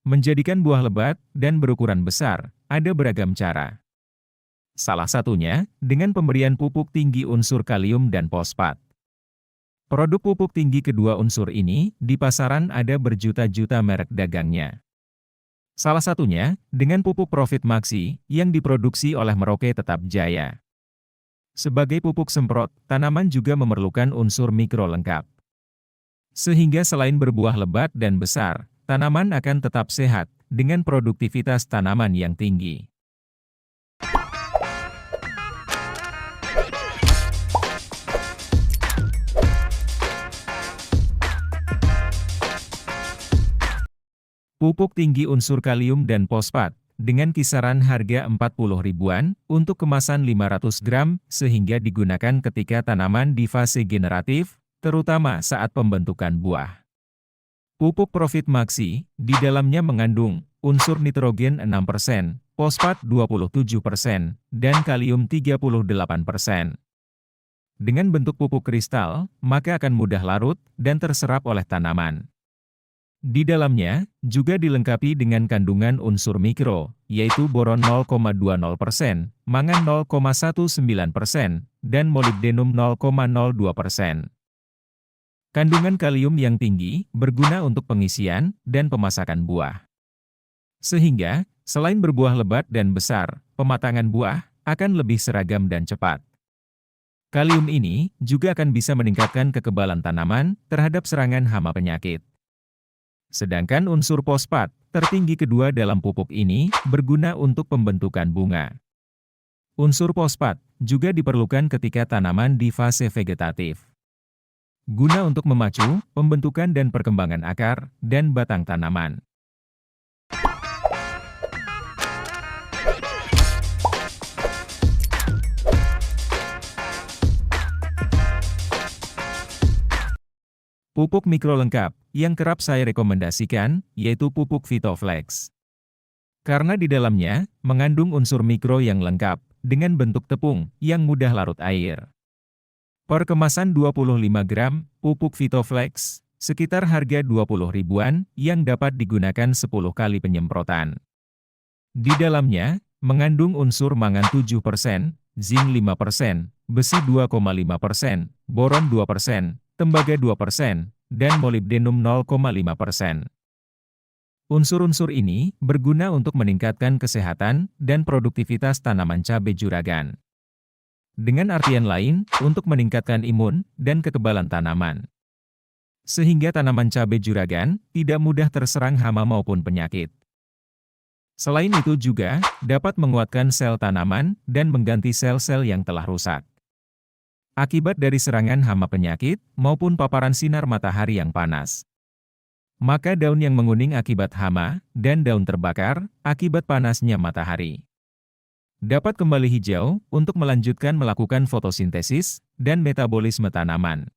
Menjadikan buah lebat dan berukuran besar, ada beragam cara. Salah satunya, dengan pemberian pupuk tinggi unsur kalium dan fosfat. Produk pupuk tinggi kedua unsur ini, di pasaran ada berjuta-juta merek dagangnya. Salah satunya, dengan pupuk Profit Maxi, yang diproduksi oleh Merauke Tetap Jaya. Sebagai pupuk semprot, tanaman juga memerlukan unsur mikro lengkap. Sehingga selain berbuah lebat dan besar, tanaman akan tetap sehat, dengan produktivitas tanaman yang tinggi. Pupuk tinggi unsur kalium dan fosfat, dengan kisaran harga 40 ribuan, untuk kemasan 500 gram, sehingga digunakan ketika tanaman di fase generatif, terutama saat pembentukan buah. Pupuk Profit Maxi, di dalamnya mengandung unsur nitrogen 6%, fosfat 27%, dan kalium 38%. Dengan bentuk pupuk kristal, maka akan mudah larut dan terserap oleh tanaman. Di dalamnya, juga dilengkapi dengan kandungan unsur mikro, yaitu boron 0,20%, mangan 0,19%, dan molibdenum 0,02%. Kandungan kalium yang tinggi, berguna untuk pengisian dan pemasakan buah. Sehingga, selain berbuah lebat dan besar, pematangan buah akan lebih seragam dan cepat. Kalium ini juga akan bisa meningkatkan kekebalan tanaman terhadap serangan hama penyakit. Sedangkan unsur fosfat, tertinggi kedua dalam pupuk ini, berguna untuk pembentukan bunga. Unsur fosfat juga diperlukan ketika tanaman di fase vegetatif. Guna untuk memacu pembentukan dan perkembangan akar dan batang tanaman. Pupuk mikro lengkap, yang kerap saya rekomendasikan, yaitu pupuk Vitoflex. Karena di dalamnya, mengandung unsur mikro yang lengkap, dengan bentuk tepung, yang mudah larut air. Per kemasan 25 gram, pupuk Vitoflex, sekitar harga 20 ribuan, yang dapat digunakan 10 kali penyemprotan. Di dalamnya, mengandung unsur mangan 7%, zinc 5%, besi 2,5%, boron 2%, tembaga 2%, dan molibdenum 0,5%. Unsur-unsur ini berguna untuk meningkatkan kesehatan dan produktivitas tanaman cabai juragan. Dengan artian lain, untuk meningkatkan imun dan kekebalan tanaman. Sehingga tanaman cabai juragan tidak mudah terserang hama maupun penyakit. Selain itu juga dapat menguatkan sel tanaman dan mengganti sel-sel yang telah rusak. Akibat dari serangan hama penyakit maupun paparan sinar matahari yang panas. Maka daun yang menguning akibat hama dan daun terbakar akibat panasnya matahari dapat kembali hijau untuk melanjutkan melakukan fotosintesis dan metabolisme tanaman.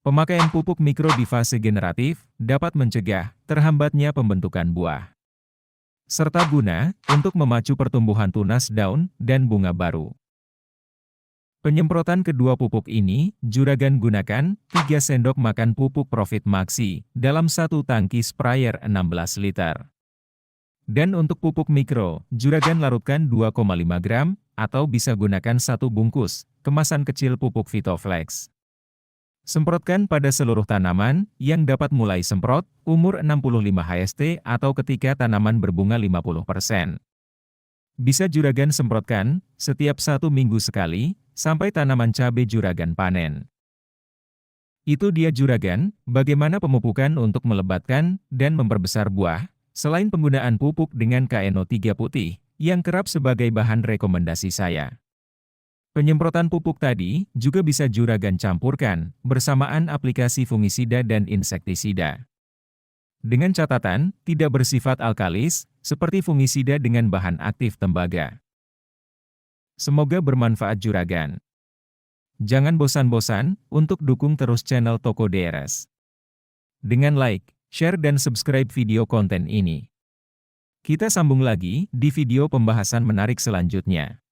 Pemakaian pupuk mikro di fase generatif dapat mencegah terhambatnya pembentukan buah. Serta guna untuk memacu pertumbuhan tunas daun dan bunga baru. Penyemprotan kedua pupuk ini, juragan gunakan 3 sendok makan pupuk Profit Maxi dalam satu tangki sprayer 16 liter. Dan untuk pupuk mikro, juragan larutkan 2,5 gram, atau bisa gunakan 1 bungkus, kemasan kecil pupuk Vitoflex. Semprotkan pada seluruh tanaman, yang dapat mulai semprot, umur 65 HST atau ketika tanaman berbunga 50%. Bisa juragan semprotkan, setiap 1 minggu sekali, sampai tanaman cabai juragan panen. Itu dia juragan, bagaimana pemupukan untuk melebatkan dan memperbesar buah, selain penggunaan pupuk dengan KNO3 putih, yang kerap sebagai bahan rekomendasi saya. Penyemprotan pupuk tadi juga bisa juragan campurkan bersamaan aplikasi fungisida dan insektisida. Dengan catatan, tidak bersifat alkalis, seperti fungisida dengan bahan aktif tembaga. Semoga bermanfaat juragan. Jangan bosan-bosan untuk dukung terus channel Toko DRS. Dengan like, share dan subscribe video konten ini. Kita sambung lagi di video pembahasan menarik selanjutnya.